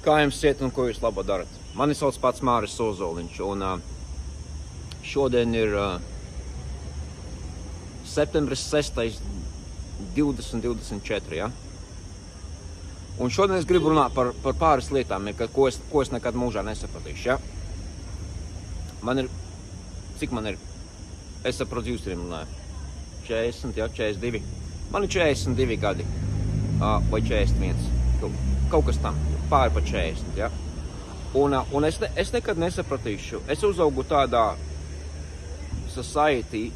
Kā jums iet un ko jūs labo darat? Mani sauc pats Māris Ozoliņš, un šodien ir septembris 6. 2024, ja? Un šodien es gribu runāt par pāris lietām, ko es nekad mūžā nesapratīšu, ja? Man ir, cik man ir? Es saprotu, jūs runāju. 40, ja, 42. Man ir 42 gadi, vai 41. Kaut kas tam, pāri pa 40, ja? Un es nekad nesapratīšu. Es uzaugu tādā society,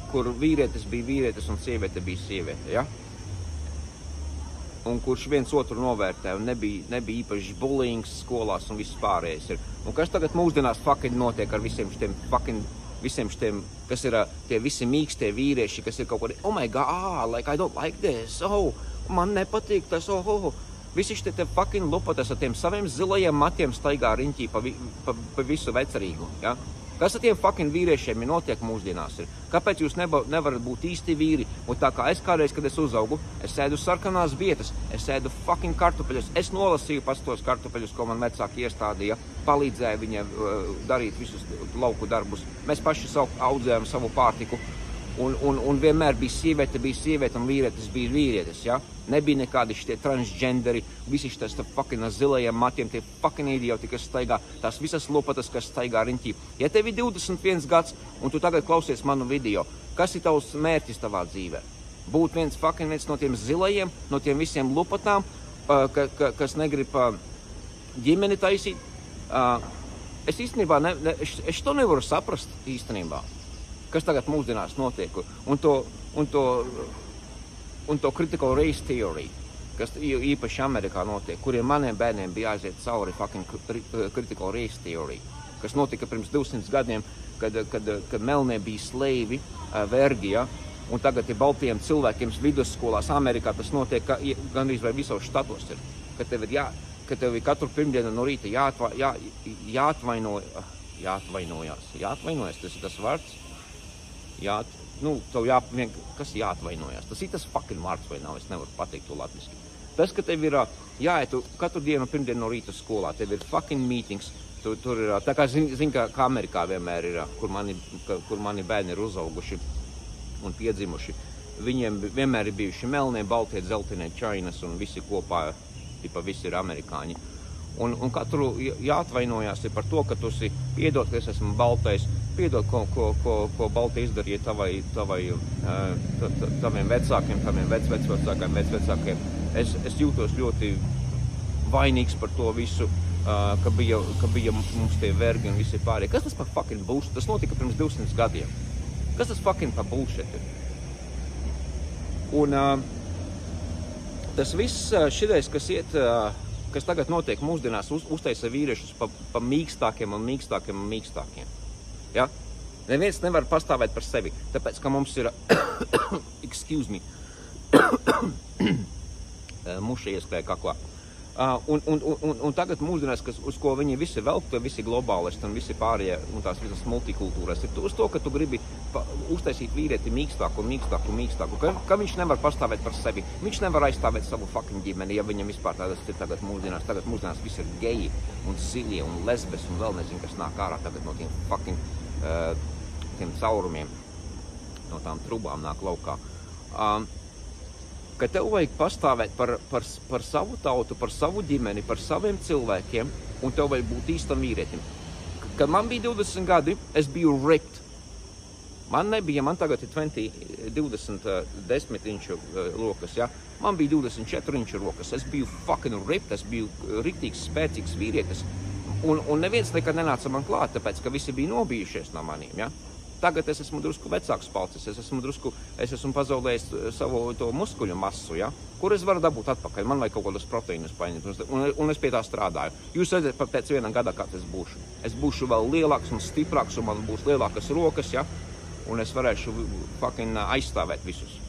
kur vīrietis bija vīrietis un sieviete bija sieviete, ja? Un kurš viens otru novērtē, un nebija īpaši bullyings skolās un viss pārējais ir. Un kas tagad mūsdienās fucking notiek ar visiem šitiem, kas ir tie visi mīkstie vīrieši, kas ir kaut kādi, oh my god, like I don't like this, oh, man nepatīk tas, oh. Visi šitie fucking lupatas ar tiem saviem zilajiem matiem staigā riņķī pa visu vecerīgu, ja? Kas ar tiem fucking vīriešiem notiek mūsdienās ir? Kāpēc jūs nevarat būt īsti vīri? Un tā kā es kādreiz, kad es uzaugu, es sēdu sarkanās vietas, es sēdu fucking kartupeļus, es nolasīju pats tos kartupeļus, ko man vecāki iestādīja, palīdzēja viņiem darīt visus lauku darbus. Mēs paši audzējām savu pārtiku, un vienmēr bija sieviete un vīrietis bija vīrietis, ja? Nebija nekādi šitie transgenderi, visi šitas fucking zilajiem matiem, tie fucking idioti, kas staigā, tās visas lopatas, kas staigā riņķī. Ja tev ir 21 gads, un tu tagad klausies manu video, kas ir tavs mērķis tavā dzīvē? Būt viens no tiem zilajiem, no tiem visiem lopatām, kas negrib ģimeni taisīt. Es īstenībā, es to nevaru saprast īstenībā, kas tagad mūsdienās notiek, un to critical race theory, kas īpaši Amerikā notiek, kuriem maniem bērniem bija jāiziet cauri fucking critical race theory, kas notika pirms 200 gadiem, kad melnie bija sleivi, vergi, ja? Un tagad ir baltiem cilvēkiem vidusskolās Amerikā, tas notiek gandrīz vai visos štatos ir, ka tev ir katru pirmdienu no rīta jāatvainojas, tas ir tas vārds, kas jāatvainojās? Tas ir tas fucking vārds vai nav, es nevaru pateikt to latviski. Tas, ka tev ir jāiet katru dienu pirmdienu no rīta skolā, tev ir fucking meetings, tur ir, tā kā zin, kā Amerikā vienmēr ir, kur mani bērni ir uzauguši un piedzimuši. Viņiem vienmēr ir bijuši melnie, baltie, dzeltenie, čainas un visi kopā, visi ir amerikāņi. Un katru jāatvainojās ir par to, ka tu esi piedod, ka es esmu baltais, piedod, ko balti izdarīja taviem vecākiem, taviem vecvecākiem. Es jūtos ļoti vainīgs par to visu, ka bija mums tie vergi un visi pārējie. Kas tas par fucking bullshit? Tas notika pirms 200 gadiem. Kas tas fucking par bullshit ir? Un tas viss šitais, kas tagad notiek mūsdienās, uztaisa vīriešus pa mīkstākiem. Ja? Neviens nevar pastāvēt par sevi, tāpēc, ka mums ir, excuse me, muša ieskrēja kaklā. Un tagad mūsdienās, uz ko viņi visi velk, visi globālisti un visi pārējie, un tās visas multikultūras, ir uz to, ka tu gribi uztaisīt vīrieti mīkstāku, ka viņš nevar pastāvēt par sevi, viņš nevar aizstāvēt savu fucking ģimeni, ja viņam vispār tādas ir tagad mūsdienās visi ir geji un ziļie un lesbes un vēl nezinu, kas nāk ārā tagad no tiem fucking tiem caurumiem, no tām trubām nāk laukā. Ka tev vajag pastāvēt par savu tautu, par savu ģimeni, par saviem cilvēkiem, un tev vajag būt īstam vīrietim. Kad man bija 20 gadi, es biju ripped. Man tagad ir 20 10-inču rokas, ja? Man bija 24-inču rokas, es biju fucking ripped, es biju riktīgs, spēcīgs vīrietis, un neviens nekad nenāca man klāt, tāpēc, ka visi bija nobijušies no manīm, ja? Tagad es esmu drusku vecāks palcis, es esmu pazaudējis savu to muskuļu masu, ja? Kur es varu dabūt atpakaļ, man vajag kaut kādus proteīnus paņemt, un es pie tā strādāju. Jūs redzat, pēc viena gada, kāds es būšu. Es būšu vēl lielāks un stiprāks, un man būs lielākas rokas, ja? Un es varēšu fucking aizstāvēt visus.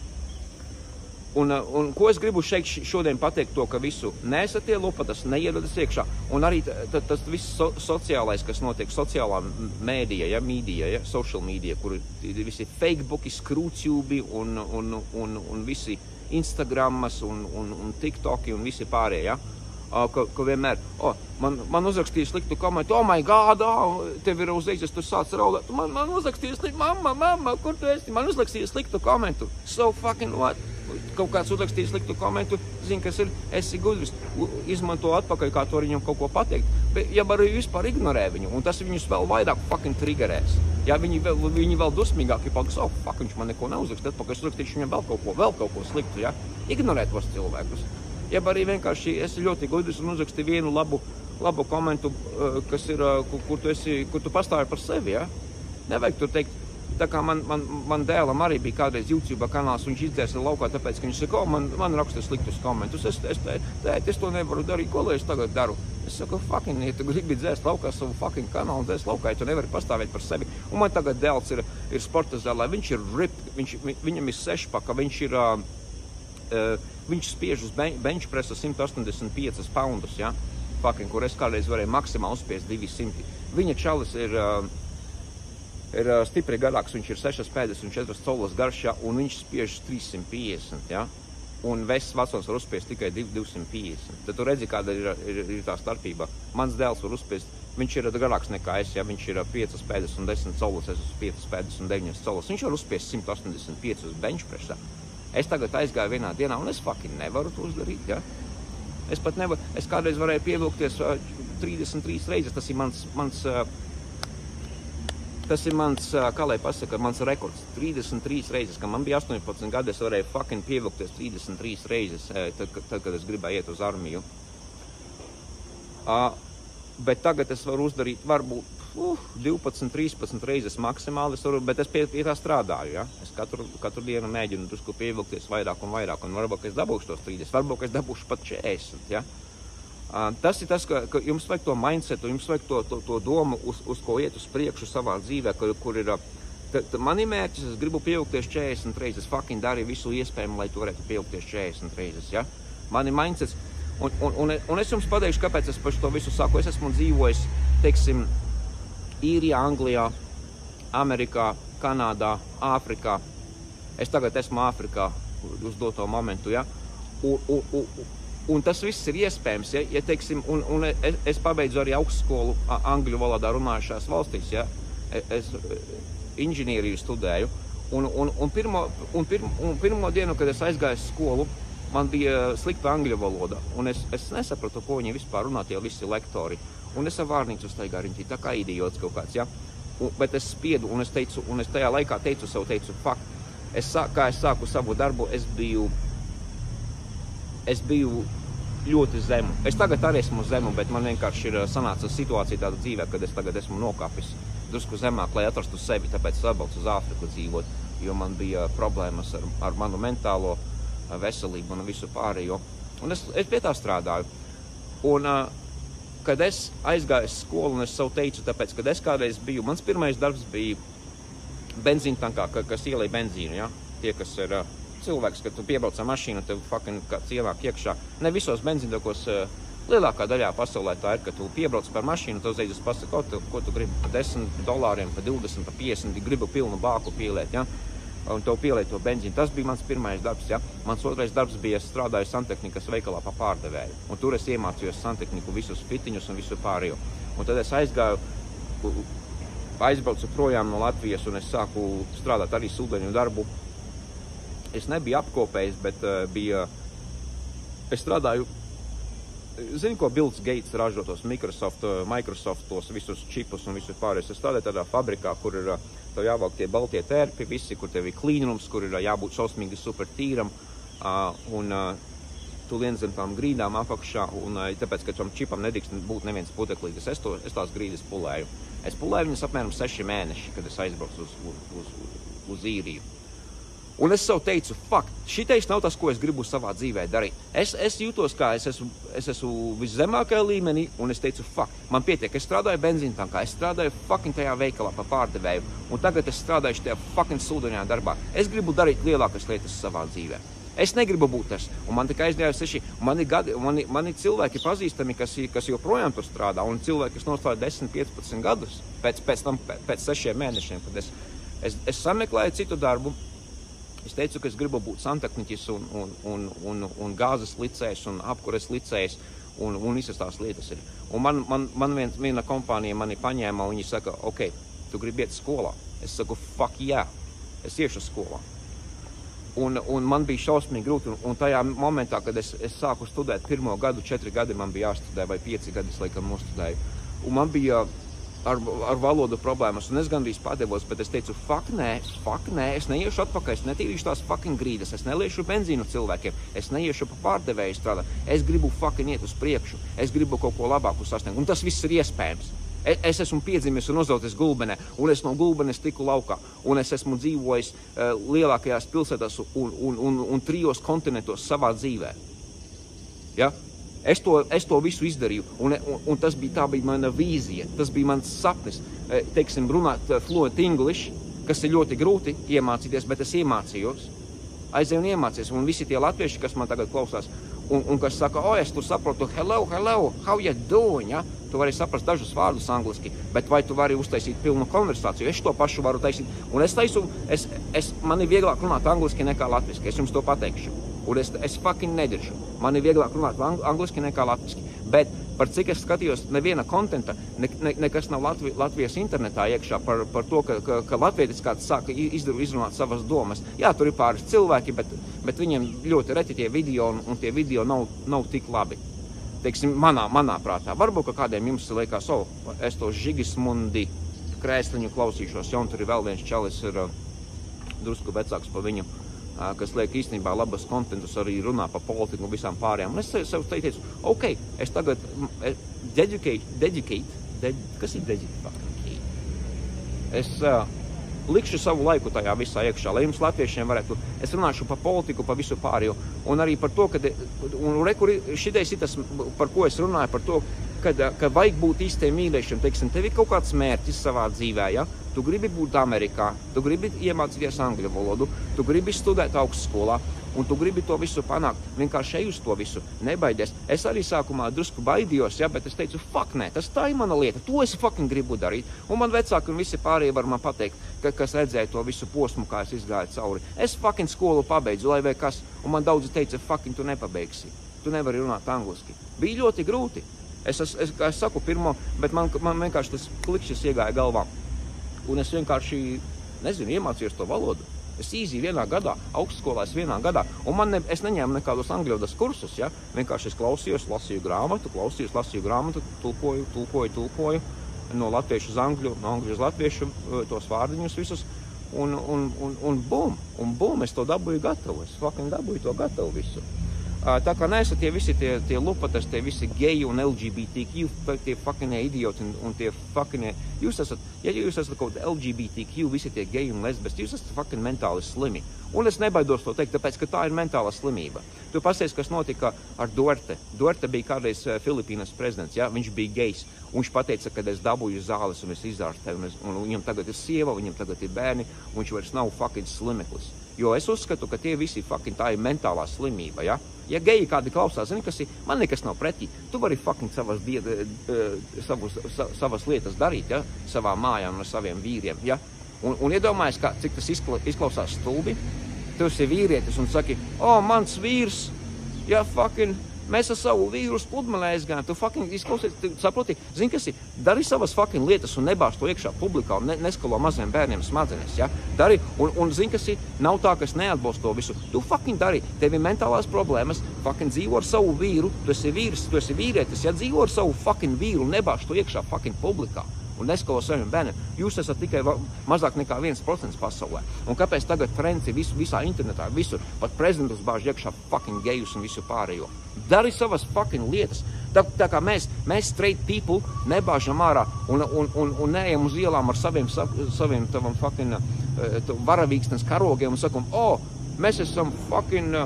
Un ko es gribu šeit šodien pateikt to, ka visu neesat tie lopatas, neiedadas iekšā, un arī tas viss sociālais, kas notiek, sociālā mēdija, ja, ja, social media, kur visi Facebooki, Screwtube un visi Instagramas un TikToki un visi pārējie, ja. ka vienmēr, man uzrakstīja sliktu komentu, oh my God, tev ir uzreiz, es tur sāc raudāt, man uzrakstīja sliktu, mamma, kur tu esi? Man uzrakstīja sliktu komentu, so fucking what? Kaut kāds uzrakstīja sliktu komentu, zini, kas ir, esi gudrs, izmanto atpakaļ, kā to viņam kaut ko pateikt, bet ja arī vispār ignorē viņu, un tas viņus vēl vairāk fucking triggerēs. Ja viņi vēl dusmīgāki paliks, fuck, viņš man neko neuzrakst, atpakaļ es uzrakstīšu viņam vēl kaut ko sliktu, ja? Ignorē tos cilvēkus. Ja arī vienkārši esi ļoti gudrs un uzraksti vienu labu komentu, kas ir, kur tu pastāvi par sevi, ja? Nevajag tur teikt, tā kā man dēlam arī bija kādreiz YouTube kanāls, un viņš izdzēsa laukā, tāpēc, ka viņš saka, man raksta sliktus komentus. Es to nevaru darīt, ko lai es tagad daru? Es saku, fucking, ja tu gribi dzēst laukā savu fucking kanālu, dzēst laukā, ja tu nevari pastāvēt par sevi. Un man tagad dēls ir sporta zālē, viņš ir ripped, viņam ir sešpaka, viņš spiež uz benchpressa 185 poundus, ja? Fucking, kur es kādreiz varēju maksimāli uzspiest 200. Viņa čalis ir stipri garāks, viņš ir 6,54 colas garš, ja? Un viņš spiež 350, ja? Un vecs vecums var uzspiest tikai 250. Tad tu redzi, kāda ir tā starpība. Mans dēls var uzspiest, viņš ir garāks nekā es, ja? Viņš ir 5,10 colas, es esmu 5,9 colas. Viņš var uzspiest 185 uz benchpressa. Es tagad aizgāju vienā dienā, un es fucking nevaru to uzdarīt, ja? Es pat nevaru, es kādreiz varēju pievilkties 33 reizes, tas ir mans, kā lai pasaka, mans rekords, 33 reizes, kad man bija 18 gadi, es varēju fucking pievilkties 33 reizes, tad, kad es gribēju iet uz armiju. Bet tagad es varu uzdarīt, varbūt, 12, 13 reizes maksimāli, bet es pie tā strādāju, ja? Es katru dienu mēģinu drusku pievilkties vairāk, un varbūt es dabūšu tos 30, varbūt es dabūšu pat 40, ja? Tas ir tas, ka jums vajag to mindsetu, jums vajag to domu, uz ko iet uz priekšu savā dzīvē, kur ir, mani mērķis, es gribu pievilkties 40 reizes, fucking darīju visu iespējamu, lai tu varētu pievilkties 40 reizes, ja? Mani mindsets, un es jums pateikšu, kāpēc es par to visu saku, es esmu dzīvojis, teiksim, Īrijā, Anglijā, Amerikā, Kanādā, Āfrikā. Es tagad esmu Āfrikā uz doto momentu, ja? Un tas viss ir iespējams, ja teiksim, un es pabeidzu arī augstskolu angļu valodā runājušās valstīs, ja? Es inženieriju studēju, un pirmo dienu, kad es aizgāju skolu, man bija slikta angļu valoda, un es nesapratu, ko viņi vispār runā, tie visi lektori. Un es ar vārnīcu staigāju, riņķī, tā kā idiots kaut kāds, ja? Bet es spiedu, un es tajā laikā teicu, fuck, kā es sāku savu darbu, es biju ļoti zemu. Es tagad arī esmu zemu, bet man vienkārši ir sanāca situācija tāda dzīvē, kad es tagad esmu nokāpis drusku zemāk, lai atrastu sevi, tāpēc es atbraucu uz Āfriku dzīvot, jo man bija problēmas ar manu mentālo veselību un visu pārējo. Un es pie tā strādāju. Un kad es aizgāju skolu, un es savu teicu, tāpēc, kad es kādreiz biju, mans pirmais darbs bija benzīntankā, kas ielēja benzīnu, ja? Tie, kas ir cilvēks, kad tu piebrauc ar mašīnu, tev fucking kāds ienāk iekšā. Ne visos benzīntakos, lielākā daļā pasaulē tā ir, ka tu piebrauc par mašīnu, tev uzreiz pasaka, ko tu gribi par $10, par 20, par 50, gribu pilnu bāku pieliet, ja? Un tev pieliet to benzīnu. Tas bija mans pirmais darbs, ja? Mans otrais darbs bija, es strādāju santehnikas veikalā pa pārdevēju. Un tur es iemācījos santehniku visus fitiņus un visu pārējo. Un tad es aizbraucu projām no Latvijas, un es sāku strādāt arī sūdeņu darbu. Es nebiju apkopējis, bet es strādāju, zini, ko Bills Gates ražo tos Microsoft tos visus čipus un visus pārējos. Es strādāju tādā fabrikā, kur ir tev jāvelk tie baltie tērpi visi, kur tev ir klīnums, kur ir jābūt šausmīgi super tīram, un tu lien zem tām grīdām apakšā, un tāpēc, ka tam čipam nedrīkst būt neviens puteklītis, es tās grīdas pulēju. Es pulēju viņas apmēram 6 mēneši, kad es aizbraucu uz Īriju. Un es sev teicu, fuck, šitais nav tas, ko es gribu savā dzīvē darīt. Es jūtos, kā es esmu viszemākajā līmenī, un es teicu, fuck, man pietiek, es strādāju benzīntankā, es strādāju fucking tajā veikalā pa pārdevēju, un tagad es strādāju tajā fucking sūdeņā darbā. Es gribu darīt lielākas lietas savā dzīvē. Es negribu būt tas, un man tikai aizdējās 6, mani cilvēki pazīstami, kas joprojām tur strādā, un cilvēki, kas nostāja 10-15 gadus pēc 6 mēnešiem, kad es sameklēju citu darbu. Es teicu, ka es gribu būt santehniķis un gāzes licējs un apkures licējs, un visas tās lietas ir. Un man viena kompānija mani paņēma, un viņi saka, ok, tu gribi iet skolā. Es saku, fuck yeah, es iešu skolā. Un man bija šausmīgi grūti, un tajā momentā, kad es sāku studēt 1. gadu, 4 gadi man bija jāstudē, vai 5 gadi es laikam nostudēju. Un man bija ar valodu problēmas, un es gandrīz padevos, bet es teicu, fuck nē, es neiešu atpakaļ, es netīrīšu tās fucking grīdas, es neliešu benzīnu cilvēkiem, es neiešu pa pārdevēju strādāt, es gribu fucking iet uz priekšu, es gribu kaut ko labāku sasniegt, un tas viss ir iespējams. Es esmu piedzimis un uzaudzis Gulbenē, un es no Gulbenes tiku laukā, un es esmu dzīvojis lielākajās pilsētās un 3 kontinentos savā dzīvē. Ja? Es to visu izdarīju, un tā bija mana vīzija, tas bija mans sapnis, teiksim, runāt fluent English, kas ir ļoti grūti iemācīties, bet es iemācījos, aizēju un iemācījos, un visi tie latvieši, kas man tagad klausās, un kas saka, es tur saprotu, hello, how you doing, ja? Tu vari saprast dažus vārdus angliski, bet vai tu vari uztaisīt pilnu konversāciju? Es to pašu varu taisīt, un man ir vieglāk runāt angliski nekā latviski, es jums to pateikšu. Un es fucking nediršu. Man ir vieglāk runāt angliski nekā latviski. Bet par cik es skatījos, neviena kontenta, nekas nav Latvijas internetā iekšā par to, ka latvietis kāds sāka izrunāt savas domas. Jā, tur ir pāris cilvēki, bet viņiem ļoti reti tie video, un tie video nav tik labi. Teiksim, manā prātā. Varbūt, ka kādiem jums liekas, es to Žigismundi Krēsliņu klausīšos, ja un tur ir vēl viens čalis, ir drusku vecāks pa viņu, kas liek īstenībā labas kontentus, arī runā par politiku un visām pārējām. Un es sev teicu, ok, es tagad dedicate, kas ir dedicate? Es likšu savu laiku tajā visā iekšā, lai jums latviešiem varētu, es runāšu par politiku, par visu pārējo, un arī par to, šitais ir tas, par ko es runāju, par to, ka vajag būt īstiem mīļiešiem, teiksim, tev ir kaut kāds mērķis savā dzīvē, ja? Tu gribi būt Amerikā, tu gribi iemācīties angļu valodu, tu gribi studēt augstskolā, un tu gribi to visu panākt. Vienkārši ej uz to visu, nebaidies. Es arī sākumā drusku baidījos, ja, bet es teicu, fuck nē, tā ir mana lieta, to es fucking gribu darīt. Un man vecāki un visi pārējie var man pateikt, kas redzēja to visu posmu, kā es izgāju cauri. Es fucking skolu pabeidzu, lai vai kas, un man daudzi teica, fucking tu nepabeigsi, tu nevari runāt angliski. Bija ļoti grūti. Es saku pirmo, bet man vienkārši tas klikšķis iegāja galvā. Un es vienkārši, nezinu, iemācījos to valodu. Es īzī vienā gadā, augstskolā vienā gadā, un es neņēmu nekādos angļodas kursus, ja? Vienkārši es klausījos, lasīju grāmatu, tulkoju no latviešu uz angļu, no angļu uz latviešu tos vārdiņus visus, un bum, es to dabūju gatavu, es fucking dabūju to gatavu visu. Tā kā neesat tie visi tie lupatas, tie visi geji un LGBTQ, tie fucking idioti un tie fucking, ja jūs esat kaut LGBTQ, visi tie geji un lesbes, jūs esat fucking mentāli slimi. Un es nebaidos to teikt, tāpēc, ka tā ir mentāla slimība. Tu pasies, kas notika ar Duarte. Duarte bija kādreiz Filipīnas prezidents, ja? Viņš bija gejs. Un viņš pateica, ka es dabūju zāles un es izārstēju, un viņam tagad ir sieva, viņam tagad ir bērni, un viņš vairs nav fucking slimeklis. Jo es uzskatu, ka tie visi fucking tā ir mentālā slimība, ja? Ja geji kādi klausās, zini, kas ir, man nekas nav pretī. Tu vari fucking savas lietas darīt, ja? Savā mājā un ar saviem vīriem, ja? Un iedomājies, cik tas izklausās stulbi. Tu esi vīrietis un saki, mans vīrs, ja fucking, mēs ar savu vīru uz pludmalē aizgājām, tu fucking izklausies, tu saproti, zini, kas ir, dari savas fucking lietas un nebāž to iekšā publikā un neskalo maziem bērniem smadzenes, ja? Dari, un zini, kas ir, nav tā, kas neatbalsta to visu, tu fucking dari, tev ir mentālās problēmas, fucking dzīvo ar savu vīru, tu esi vīrietis, ja dzīvo ar savu fucking vīru un nebāž to iekšā fucking publikā. Un neskalo saviem bērniem. Jūs esat tikai mazāk nekā 1% pasaulē. Un kāpēc tagad trends ir visā internetā, visur, pat prezidentus bāž iekšā fucking gejus un visu pārējo. Dari savas fucking lietas. Tā kā mēs straight people nebāžam ārā un neejam uz ielām ar saviem tavam fucking varavīksnes karogiem un sakam, mēs esam fucking,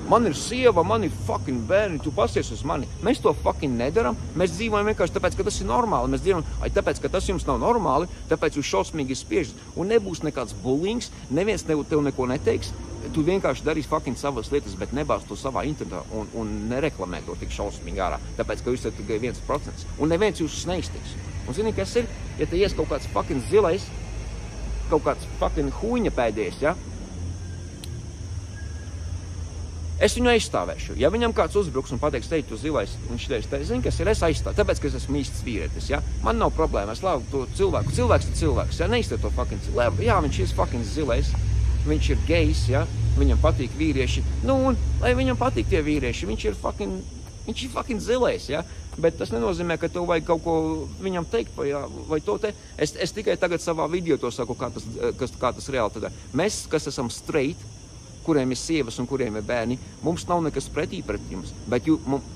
man ir sieva, man ir fucking bērni, tu pasies uz mani. Mēs to fucking nedaram, mēs dzīvojam vienkārši tāpēc, ka tas ir normāli. Mēs dzīvojam, tāpēc, ka tas jums nav normāli, tāpēc jūs šausmīgi spiežat. Un nebūs nekāds bullyings, neviens tev neko neteiks. Tu vienkārši darīs fucking savas lietas, bet nebāz to savā internetā un nereklamē to tik šausmīgi ārā. Tāpēc, ka jūs esat tikai 1%. Un neviens jūs neiztiks. Un zini, kas ir? Ja te ies kaut kāds fucking zilais, kaut kāds fucking huņa pēdējs, ja? Es viņu aizstāvēšu. Ja viņam kāds uzbruks un pateiks, teikt, tu zilais, viņš teiks, zini, kas ir, es aizstāvu, tāpēc, ka es esmu īsts vīrietis, ja? Man nav problēma, es labu to cilvēku. Cilvēks ir cilvēks, ja? Neizstāv to fucking cilvēku. Jā, viņš ir fucking zilais, viņš ir gejs, ja? Viņam patīk vīrieši. Nu, un, lai viņam patīk tie vīrieši, viņš ir fucking zilais, ja? Bet tas nenozīmē, ka tev vajag kaut ko viņam teikt, vai to te. Es tikai tagad savā video to saku, kā tas reāli tad. Mēs, kas esam straight, kuriem ir sievas un kuriem ir bērni, mums nav nekas pretī pret jums. Bet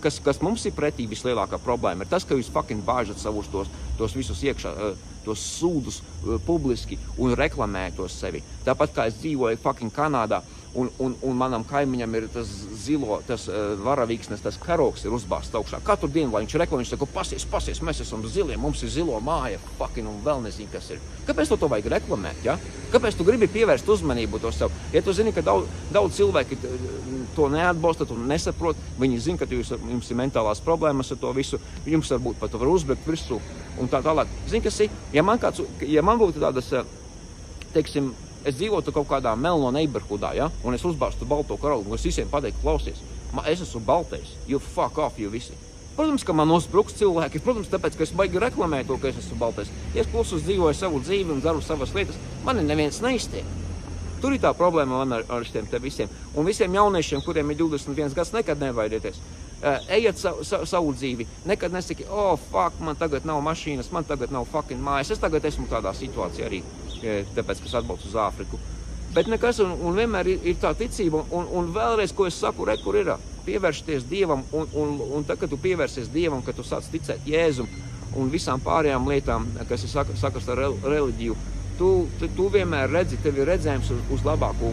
kas mums ir pretī vislielākā problēma, ir tas, ka jūs fucking bāžat savus tos visus iekšā, tos sūdus publiski un reklamējat tos sevi. Tāpat kā es dzīvoju fucking Kanādā, un manam kaimiņam ir tas varavīksnes, tas karoks ir uzbāsts augšā. Katru dienu, lai viņš reklamē, viņš saka, pasies, mēs esam zilie, mums ir zilo māja, fucking, un vēl nezinu, kas ir. Kāpēc to vajag reklamēt, ja? Kāpēc tu gribi pievērst uzmanību to sev? Ja tu zini, ka daudz cilvēki to neatbalsta, tu nesaprot, viņi zina, ka jums ir mentālās problēmas ar to visu, jums varbūt pat var uzbrekt virsū un tā tālāk. Zini, kas ir? Ja man būtu tādas, teiksim, es dzīvotu kaut kādā melno neighborhoodā, ja? Un es uzbāstu balto karali, un es visiem pateiktu, klausies, es esmu baltais, you fuck off, you visi. Protams, ka man uzbruks cilvēki, protams, tāpēc, ka es baigi reklamēju to, ka es esmu baltais. Ja es klusus dzīvoju savu dzīvi un daru savas lietas, mani neviens neiztiek. Tur ir tā problēma man ar šiem te visiem. Un visiem jauniešiem, kuriem ir 21 gads, nekad nevaidieties. Ejiet savu dzīvi, nekad nesaki, fuck, man tagad nav mašīnas, man tagad nav fucking mājas. Es tagad esmu tādā situācijā arī, tāpēc, ka es atbalstu uz Āfriku. Bet nekas, un vienmēr ir tā ticība, un vēlreiz, ko es saku, kur ir, pievēršties Dievam, un tad, kad tu pievērsies Dievam, kad tu sāc ticēt Jēzum un visām pārējām lietām, kas ir sakas ar reliģiju, tu vienmēr redzi, tev ir redzējums uz labāku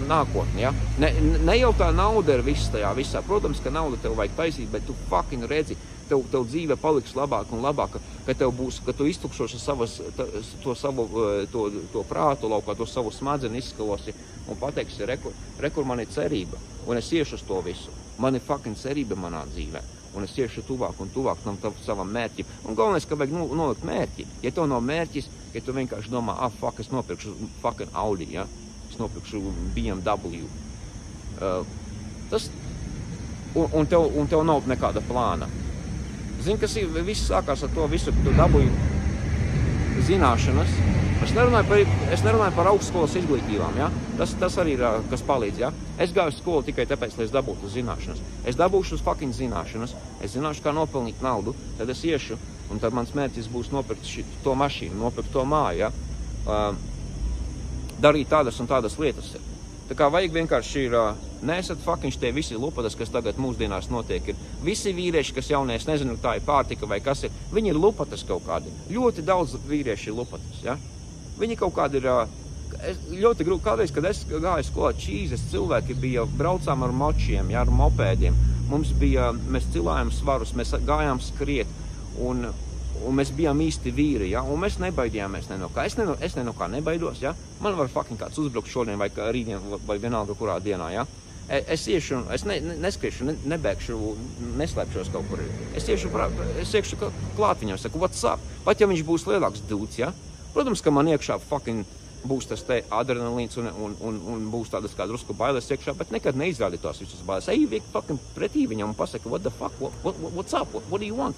nākotni, ja? Ne jau tā nauda ir viss tajā visā. Protams, ka nauda tev vajag taisīt, bet tu fucking redzi, tev dzīve paliks labāka un labāka, ka tu iztukšoši to prātu laukā, to savu smadzeņu izskalosi un pateiksi, rekur man ir cerība, un es iešu uz to visu. Man ir fucking cerība manā dzīvē. Un es iešu tuvāk un tuvāk tam savam mērķim. Un galvenais, ka vajag nolikt mērķi. Ja tev nav mērķis, ja tu vienkārši domā, fuck, es nopirkšu fucking Audi, ja? Es nopirkšu BMW. Un tev nav nekāda plāna. Zini, kas ir, viss sākās ar to visu, ka tu dabūji zināšanas. Es nerunāju par augstskolas izglītībām, ja? Tas arī ir, kas palīdz, ja? Es gāju uz skolu tikai tāpēc, lai es dabūtu zināšanas. Es dabūšu uz fucking zināšanas, es zināšu, kā nopelnīt naudu, tad es iešu, un tad mans mērķis būs nopirkt to mašīnu, nopirkt to māju, ja? Darīt tādas un tādas lietas. Tā kā vajag vienkārši neesat fucking tie visi lupatas, kas tagad mūsdienās notiek. Ir visi vīrieši, kas jaunie, es nezinu, tā ir pārtika vai kas ir, viņi ir lupatas kaut kādi. Ļoti daudz vīrieši ir lupatas, ja? Viņi kaut kādi ir, ļoti grūti, kādreiz, kad es gāju skolā čīzes, cilvēki bija, braucām ar močiem, ja, ar mopēdiem. Mēs cilājām svarus, mēs gājām skriet, un mēs bijām īsti vīri, ja, un mēs nebaidījāmies ne no kā. Es ne no kā nebaidos, ja. Man var fucking kāds uzbrukt šodien vai rītdien vai vienalga kurā dienā, ja. Es iešu, es neskriešu, nebēgšu, neslēpšos kaut kur. Es iešu klāt viņam, saku, what's up? Pat ja viņš būs lielāks dudes, ja. Protams, ka man iekšā fucking būs tas te adrenalīns un būs tādas kā drusku bailes iekšā, bet nekad neizrādi tās visas bailes. Ej fucking pretī viņam un pasaka, what the fuck, what's up, what do you want?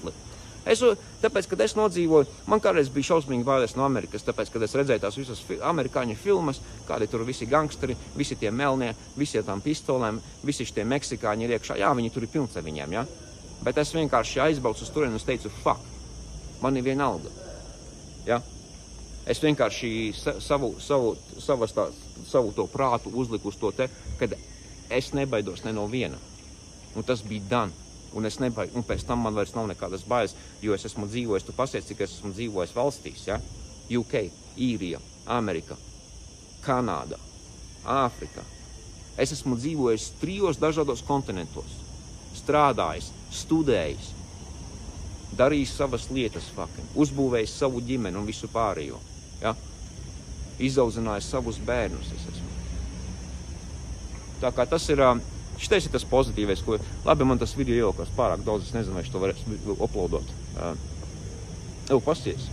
Tāpēc, kad es nodzīvoju, man kādreiz bija šausmīgi bailes no Amerikas, tāpēc, kad es redzēju tās visas amerikāņu filmas, kādi tur visi gangsteri, visi tie melnie, visi tām pistolēm, visi šitie meksikāņi ir iekšā. Jā, viņi tur ir pilns ar viņiem, ja? Bet es vienkārši aizbraucu uz turieni un es teicu, fuck, man ir vienalga, ja? Es vienkārši savu to prātu uzliku uz to te, kad es nebaidos ne no viena. Un tas bija done. Un es nebaidu, un pēc tam man vairs nav nekādas bailes, jo es esmu dzīvojis, tu pasiec, cik es esmu dzīvojis valstīs, ja? UK, Īrija, Amerika, Kanāda, Āfrika. Es esmu dzīvojis 3 dažādos kontinentos, strādājis, studējis, darījis savas lietas, fucking, uzbūvējis savu ģimeni un visu pārējo, ja? Izaudzinājis savus bērnus es esmu. Tā kā tas ir... Šitais ir tas pozitīvais, ko... Labi, man tas video ielikās pārāk daudz, es nezinu, vai es to varēšu uploadot. Pasties.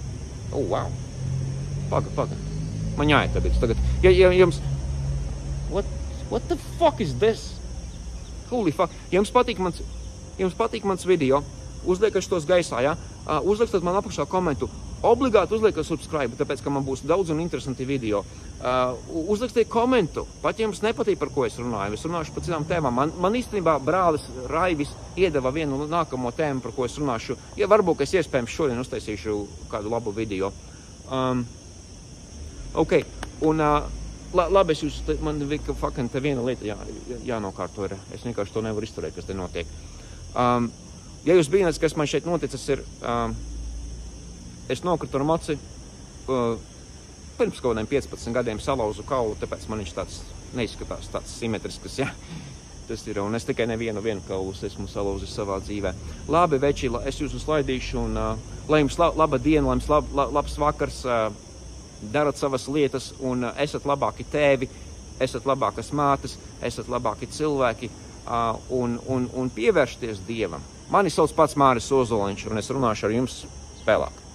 Wow. Paga. Man jāiet tagad. Ja jums... What the fuck is this? Holy fuck. Ja jums patīk mans video, uzliekat tos gaisā, ja? Uzlikstat man apakšā komentu. Obligāti uzliekat subscribe, tāpēc, ka man būs daudz un interesanti video. Uzliksiet komentu, pat ja jums nepatīk, par ko es runāju. Es runāšu par citām tēmām. Man īstenībā brālis Raivis iedeva vienu nākamo tēmu, par ko es runāšu. Ja varbūt es iespējams šodien uztaisīšu kādu labu video. Ok, un labi, man fucking te viena lieta jānokārto ir. Es vienkārši to nevaru izturēt, kas te notiek. Ja jūs brīnāties, kas man šeit noticis ir, es nokritu ar maci, pirms kaut kādiem 15 gadiem salauzu kaulu, tāpēc man viņš tāds neizskatās tāds simetrisks, ja. Tas ir, un es tikai nevienu kaulus esmu salauzis savā dzīvē. Labi, veči, es jūs uzlaidīšu, un lai jums laba diena, lai jums labs vakars, darat savas lietas, un esat labāki tēvi, esat labākas mātes, esat labāki cilvēki, un pievēršties Dievam. Mani sauc pats Māris Ozoliņš, un es runāšu ar jums vēlāk.